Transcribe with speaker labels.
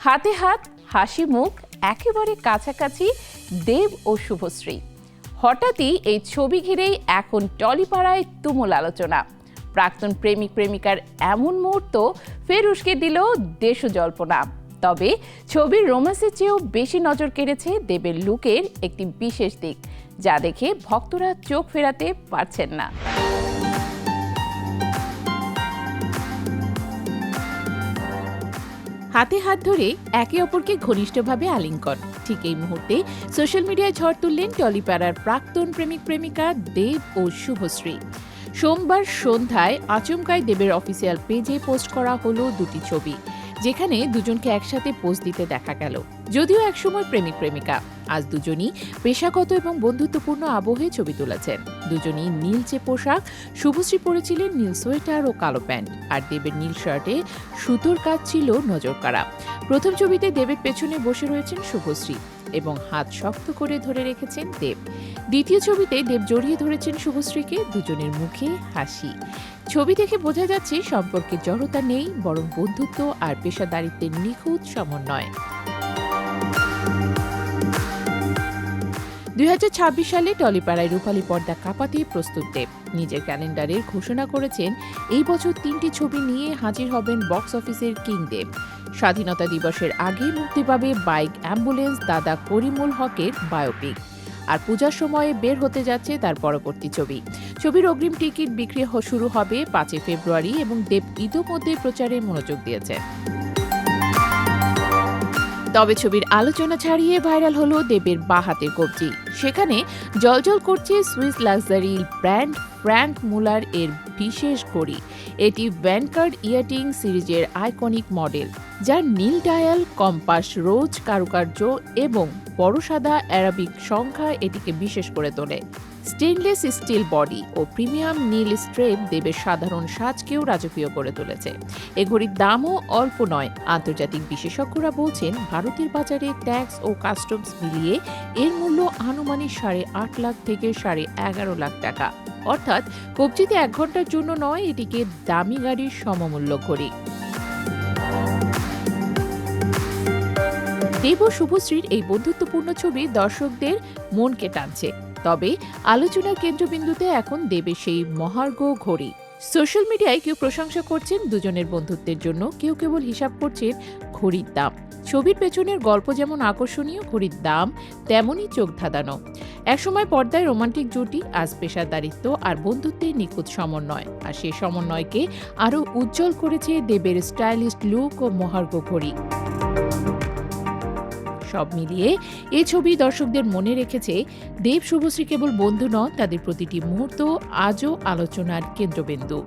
Speaker 1: হাতে হাত, হাসি মুখ, একেবারে কাছাকাছি দেব ও শুভশ্রী। হঠাৎই এই ছবি ঘিরেই এখন টলিপাড়ায় তুমুল আলোচনা। প্রাক্তন প্রেমিক প্রেমিকার এমন মুহূর্ত ফের উস্কে দিল দেশ জল্পনা। তবে ছবির রোম্যান্সের চেয়েও বেশি নজর কেড়েছে দেবের লুকের একটি বিশেষ দিক, যা দেখে ভক্তরা চোখ ফেরাতে পারছেন না। হাতে হাত ধরে একে অপরকে ঘনিষ্ঠভাবে আলিঙ্গন। ঠিক এই মুহূর্তে সোশ্যাল মিডিয়ায় ঝড় তুললেন টলিপাড়ার প্রাক্তন প্রেমিক প্রেমিকা দেব ও শুভশ্রী। সোমবার সন্ধ্যায় আচমকাই দেবের অফিসিয়াল পেজে পোস্ট করা হলো দুটি ছবি, যেখানে দুজনকে একসাথে পোজ দিতে দেখা গেল। যদিও একসময় প্রেমিক প্রেমিকা, আজ দুজনই পেশাগত এবং বন্ধুত্বপূর্ণ আবহে ছবি তুলেছেন। দুজনই নীলচে পোশাক, শুভশ্রী পরেছিলেন নীল সোয়েটার ও কালো প্যান্ট, আর দেবের নীল শার্টে সুতোর কাজ ছিল নজর কাড়া। প্রথম ছবিতে দেবের পেছনে বসে রয়েছেন শুভশ্রী এবং হাত শক্ত করে ধরে রেখেছেন দেব। দ্বিতীয় ছবিতে দেব জড়িয়ে ধরেছেন শুভশ্রীকে, দুজনের মুখে হাসি। ছবি থেকে বোঝা যাচ্ছে সম্পর্কে জড়তা নেই, বরং বন্ধুত্ব আর পেশাদারিত্বের নিখুঁত সমন্বয়। 2026 সালে টলিপাড়ায় রূপালী পর্দা কাঁপাতে প্রস্তুত দেব। নিজের ক্যালেন্ডারে ঘোষণা করেছেন এই বছর 3টি ছবি নিয়ে হাজির হবেন বক্স অফিসের কিং দেব। স্বাধীনতা দিবসের আগে মুক্তি পাবে বাইক অ্যাম্বুলেন্স দাদা করিমুল হকের বায়োপিক। আর পূজার সময়ে বের হতে যাচ্ছে তার পরবর্তী ছবি। ছবির অগ্রিম টিকিট বিক্রি শুরু হবে 5 ফেব্রুয়ারি এবং দেব ইতোমধ্যে প্রচারে মনোযোগ দিয়েছে। তবে ছবির আলোচনা ছাড়িয়ে ভাইরাল হলো দেবের বাঁ হাতের কবজি। সেখানে জলজল করছে সুইস লাক্সারি ব্র্যান্ড ফ্র্যাঙ্ক মুলার এর বিশেষ ঘড়ি। এটি ভ্যানকার্ড ইয়াটিং সিরিজের আইকনিক মডেল, যার নীল ডায়াল, কম্পাস, রোজ কারুকার্য এবং বড় সাদা অ্যারাবিক সংখ্যা এটিকে বিশেষ করে তোলে। স্টেনলেস স্টিল বডি ও প্রিমিয়াম নীল স্ট্রেপ দেবের সাধারণ সাজকেও রাজকীয় করে তুলেছে। এ ঘড়ির দামও অল্প নয়। আন্তর্জাতিক বিশেষজ্ঞরা বলছেন ভারতের বাজারে ট্যাক্স ও কাস্টমস মিলিয়ে এর মূল্য আনুমানিক 8.5 লাখ থেকে 11.5 লাখ টাকা। অর্থাৎ কবজিতে 1 ঘন্টার জন্য নয়, এটিকে দামি গাড়ির সমমূল্য ঘড়ি। দেব ও শুভশ্রীর এই বন্ধুত্বপূর্ণ ছবি দর্শকদের মনকে টানছে। তবে আলোচনার কেন্দ্রবিন্দুতে এখন দেবের সেই মহার্ঘ ঘড়ি। সোশ্যাল মিডিয়ায় কেউ প্রশংসা করছেন দুজনের বন্ধুত্বের জন্য, কেউ কেবল হিসাব করছেন ঘড়ির দাম। ছবির পেছনের গল্প যেমন আকর্ষণীয়, ঘড়ির দাম তেমনই চোখ ধাঁধানো। একসময় পর্দায় রোমান্টিক জুটি, আজ পেশাদারিত্ব আর বন্ধুত্বের নিখুঁত সমন্বয়। আর সেই সমন্বয়কে আরও উজ্জ্বল করেছে দেবের স্টাইলিশ লুক ও মহার্ঘ ঘড়ি। সব মিলিয়ে এই ছবি দর্শকদের মনে রেখেছে। দেব শুভশ্রী কেবল বন্ধু নন, তাদের প্রতিটি মুহূর্ত আজও আলোচনার কেন্দ্রবিন্দু।